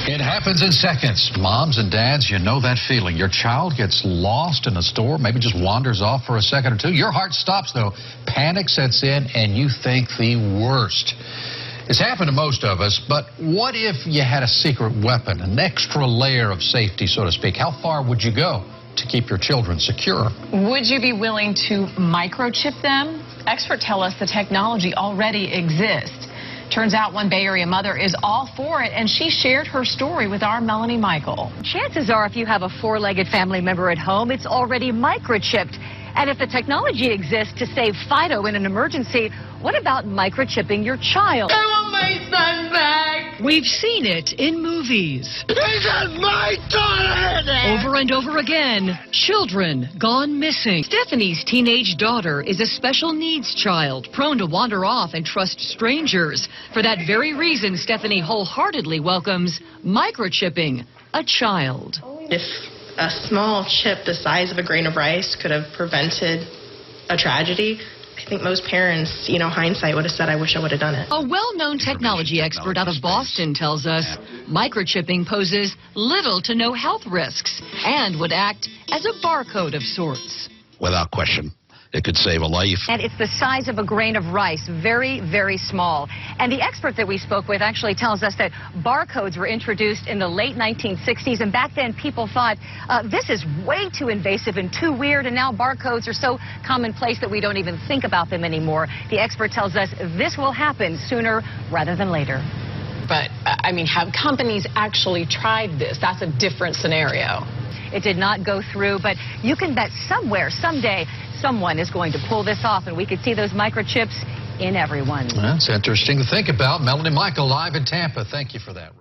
It happens in seconds. Moms and dads, you know that feeling. Your child gets lost in a store, maybe just wanders off for a second or two. Your heart stops, though. Panic sets in, and you think the worst. It's happened to most of us, but what if you had a secret weapon, an extra layer of safety, so to speak? How far would you go to keep your children secure? Would you be willing to microchip them? Experts tell us the technology already exists. Turns out one Bay Area mother is all for it, and she shared her story with our Melanie Michael. Chances are if you have a four-legged family member at home, it's already microchipped. And if the technology exists to save Fido in an emergency, what about microchipping your child? I want my son back! We've seen it in movies. This is my daughter! Over and over again, children gone missing. Stephanie's teenage daughter is a special needs child, prone to wander off and trust strangers. For that very reason, Stephanie wholeheartedly welcomes microchipping a child. If a small chip the size of a grain of rice could have prevented a tragedy, I think most parents, hindsight would have said, I wish I would have done it. A well-known technology expert out of Boston tells us microchipping poses little to no health risks and would act as a barcode of sorts. Without question. It could save a life. And it's the size of a grain of rice, very, very small. And the expert that we spoke with actually tells us that barcodes were introduced in the late 1960s, and back then people thought, this is way too invasive and too weird, and now barcodes are so commonplace that we don't even think about them anymore. The expert tells us this will happen sooner rather than later. But, have companies actually tried this? That's a different scenario. It did not go through, but you can bet somewhere, someday, someone is going to pull this off, and we could see those microchips in everyone. That's interesting to think about. Melanie Michael live in Tampa. Thank you for that.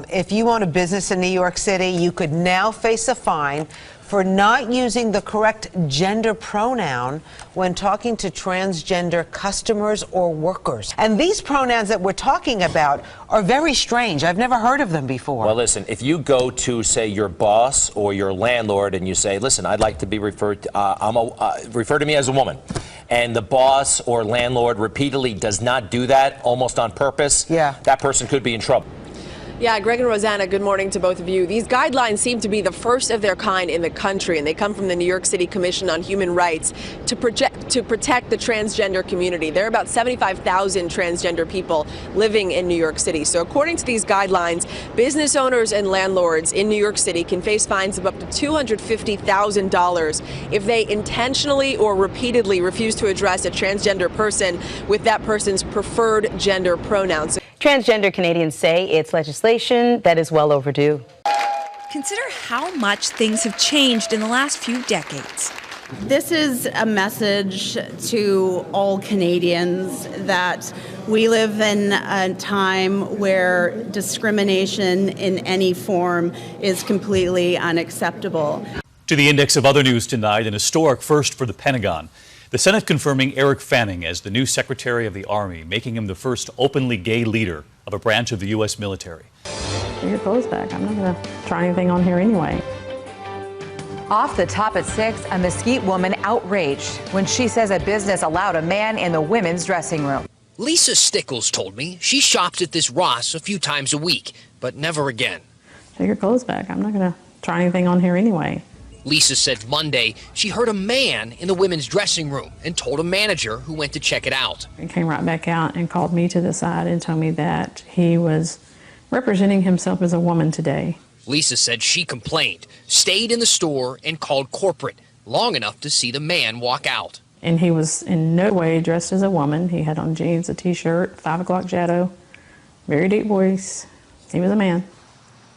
If you own a business in New York City, you could now face a fine for not using the correct gender pronoun when talking to transgender customers or workers. And these pronouns that we're talking about are very strange. I've never heard of them before. Well, listen, if you go to, say, your boss or your landlord and you say, listen, I'd like to be referred to, refer to me as a woman, and the boss or landlord repeatedly does not do that, almost on purpose, that person could be in trouble. Yeah, Greg and Rosanna, good morning to both of you. These guidelines seem to be the first of their kind in the country, and they come from the New York City Commission on Human Rights to protect the transgender community. There are about 75,000 transgender people living in New York City. So according to these guidelines, business owners and landlords in New York City can face fines of up to $250,000 if they intentionally or repeatedly refuse to address a transgender person with that person's preferred gender pronouns. Transgender Canadians say it's legislation that is well overdue. Consider how much things have changed in the last few decades. This is a message to all Canadians that we live in a time where discrimination in any form is completely unacceptable. To the index of other news tonight, an historic first for the Pentagon. The Senate confirming Eric Fanning as the new Secretary of the Army, making him the first openly gay leader of a branch of the U.S. military. Take your clothes back. I'm not going to try anything on here anyway. Off the top at 6, a Mesquite woman outraged when she says a business allowed a man in the women's dressing room. Lisa Stickles told me she shops at this Ross a few times a week, but never again. Take your clothes back. I'm not going to try anything on here anyway. Lisa said Monday she heard a man in the women's dressing room and told a manager who went to check it out. He came right back out and called me to the side and told me that he was representing himself as a woman today. Lisa said she complained, stayed in the store, and called corporate long enough to see the man walk out. And he was in no way dressed as a woman. He had on jeans, a T-shirt, 5 o'clock shadow, very deep voice. He was a man.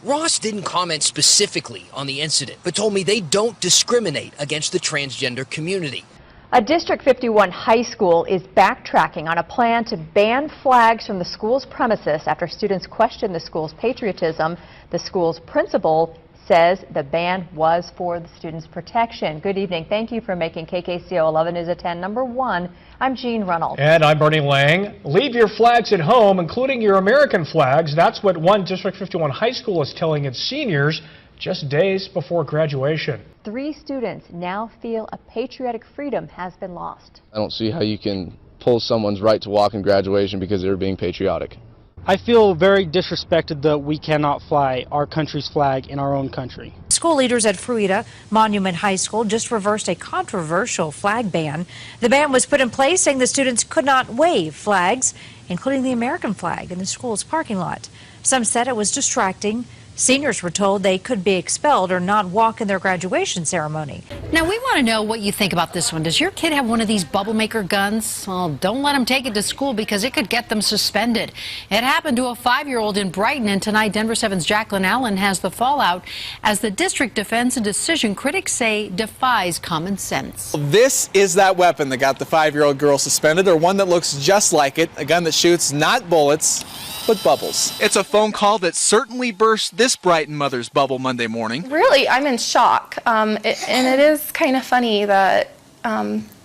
Ross didn't comment specifically on the incident, but told me they don't discriminate against the transgender community. A District 51 high school is backtracking on a plan to ban flags from the school's premises after students questioned the school's patriotism. The school's principal says the ban was for the students' protection. Good evening. Thank you for making KKCO 11 News at 10 number 1. I'm Jean Reynolds. And I'm Bernie Lang. Leave your flags at home, including your American flags. That's what one District 51 high school is telling its seniors just days before graduation. 3 students now feel a patriotic freedom has been lost. I don't see how you can pull someone's right to walk in graduation because they were being patriotic. I feel very disrespected that we cannot fly our country's flag in our own country. School leaders at Fruita Monument High School just reversed a controversial flag ban. The ban was put in place saying the students could not wave flags, including the American flag, in the school's parking lot. Some said it was distracting. Seniors were told they could be expelled or not walk in their graduation ceremony. Now, we want to know what you think about this one. Does your kid have one of these bubble maker guns? Well, don't let them take it to school because it could get them suspended. It happened to a 5-year-old in Brighton, and tonight Denver 7's Jacqueline Allen has the fallout as the district defends a decision critics say defies common sense. This is that weapon that got the 5-year-old girl suspended, or one that looks just like it, a gun that shoots not bullets, but bubbles. It's a phone call that certainly burst this Brighton mother's bubble Monday morning. Really, I'm in shock, and it is kind of funny that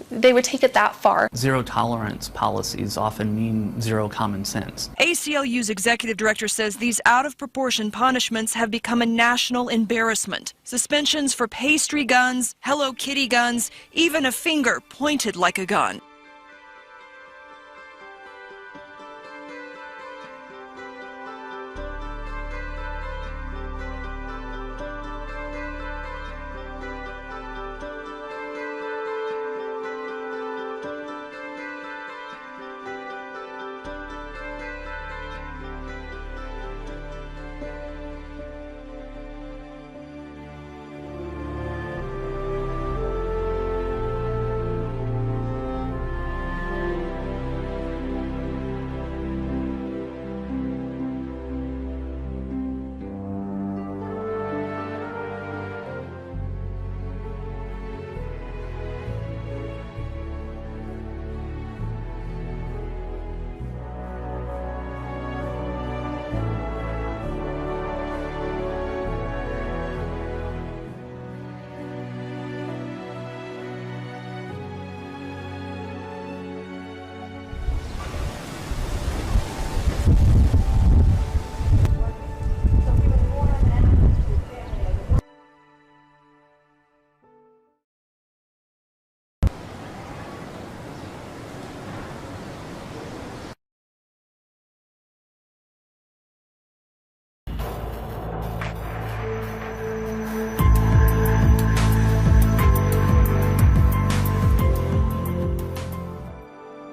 they would take it that far. Zero tolerance policies often mean zero common sense. ACLU's executive director says these out-of-proportion punishments have become a national embarrassment. Suspensions for pastry guns, Hello Kitty guns, even a finger pointed like a gun.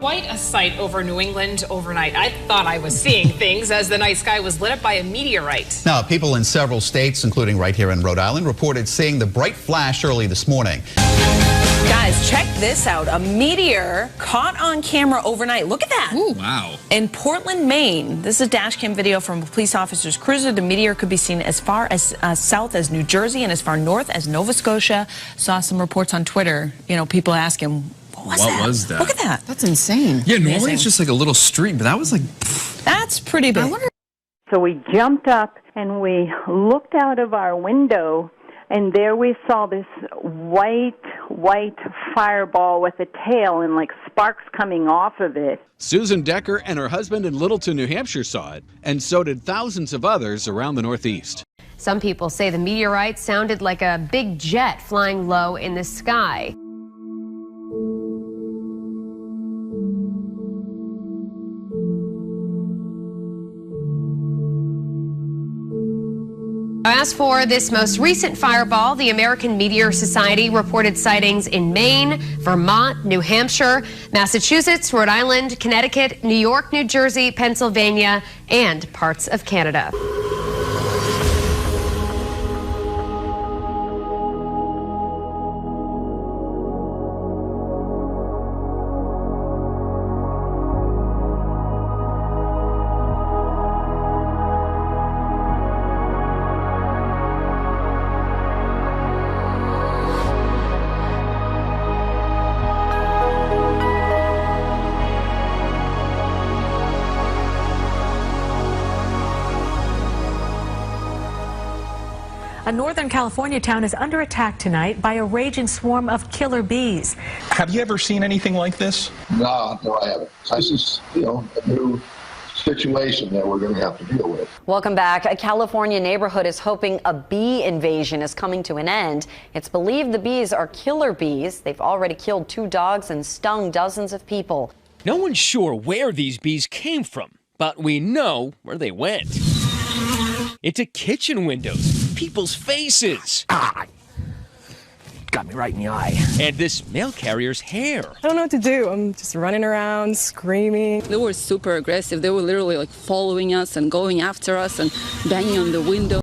Quite a sight over New England overnight. I thought I was seeing things as the night sky was lit up by a meteorite. Now, people in several states, including right here in Rhode Island, reported seeing the bright flash early this morning. Guys, check this out. A meteor caught on camera overnight. Look at that. Ooh, wow. In Portland, Maine. This is dash cam video from a police officer's cruiser. The meteor could be seen as far as south as New Jersey and as far north as Nova Scotia. Saw some reports on Twitter, people asking, what was that? Look at that. That's insane. Yeah, normally it's just like a little streak, but that was like... That's pretty big. So we jumped up and we looked out of our window, and there we saw this white fireball with a tail and like sparks coming off of it. Susan Decker and her husband in Littleton, New Hampshire saw it, and so did thousands of others around the Northeast. Some people say the meteorite sounded like a big jet flying low in the sky. As for this most recent fireball, the American Meteor Society reported sightings in Maine, Vermont, New Hampshire, Massachusetts, Rhode Island, Connecticut, New York, New Jersey, Pennsylvania, and parts of Canada. A Northern California town is under attack tonight by a raging swarm of killer bees. Have you ever seen anything like this? No, I haven't. This is, a new situation that we're going to have to deal with. Welcome back. A California neighborhood is hoping a bee invasion is coming to an end. It's believed the bees are killer bees. They've already killed 2 dogs and stung dozens of people. No one's sure where these bees came from, but we know where they went. Into kitchen windows, people's faces. Got me right in the eye. And this mail carrier's hair. I don't know what to do. I'm just running around, screaming. They were super aggressive. They were literally like following us and going after us and banging on the window.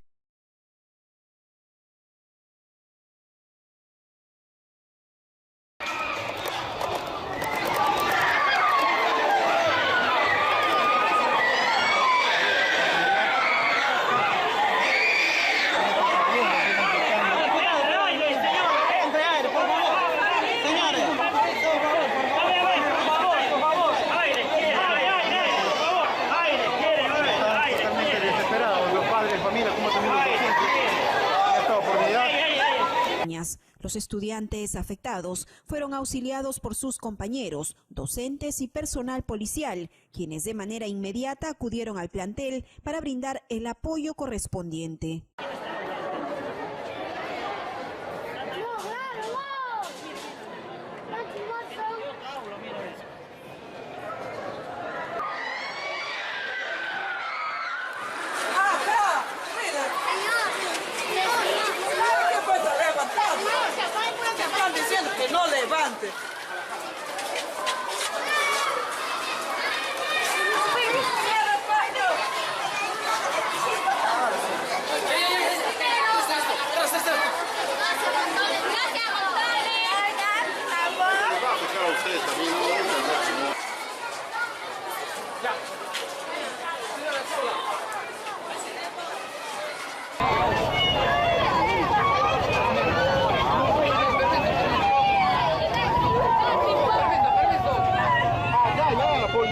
Los estudiantes afectados fueron auxiliados por sus compañeros, docentes y personal policial, quienes de manera inmediata acudieron al plantel para brindar el apoyo correspondiente. No levante.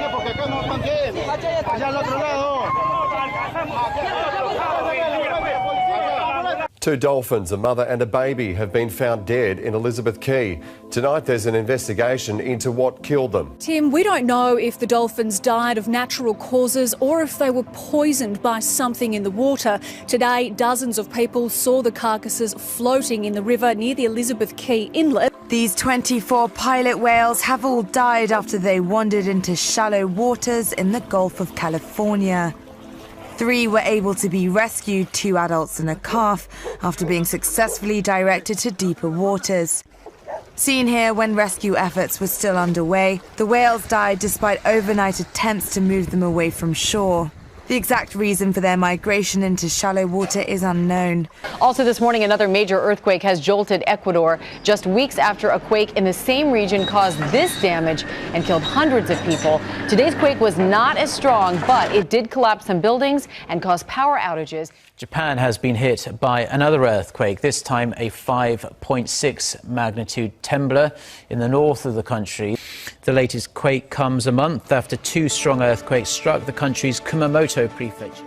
Porque acá no están bien. Allá al otro lado. Two dolphins, a mother and a baby, have been found dead in Elizabeth Key. Tonight there's an investigation into what killed them. Tim, we don't know if the dolphins died of natural causes or if they were poisoned by something in the water. Today, dozens of people saw the carcasses floating in the river near the Elizabeth Key inlet. These 24 pilot whales have all died after they wandered into shallow waters in the Gulf of California. 3 were able to be rescued, 2 adults and a calf, after being successfully directed to deeper waters. Seen here when rescue efforts were still underway, the whales died despite overnight attempts to move them away from shore. The exact reason for their migration into shallow water is unknown. Also this morning, another major earthquake has jolted Ecuador just weeks after a quake in the same region caused this damage and killed hundreds of people. Today's quake was not as strong, but it did collapse some buildings and cause power outages. Japan has been hit by another earthquake, this time a 5.6 magnitude trembler in the north of the country. The latest quake comes a month after 2 strong earthquakes struck the country's Kumamoto prefecture.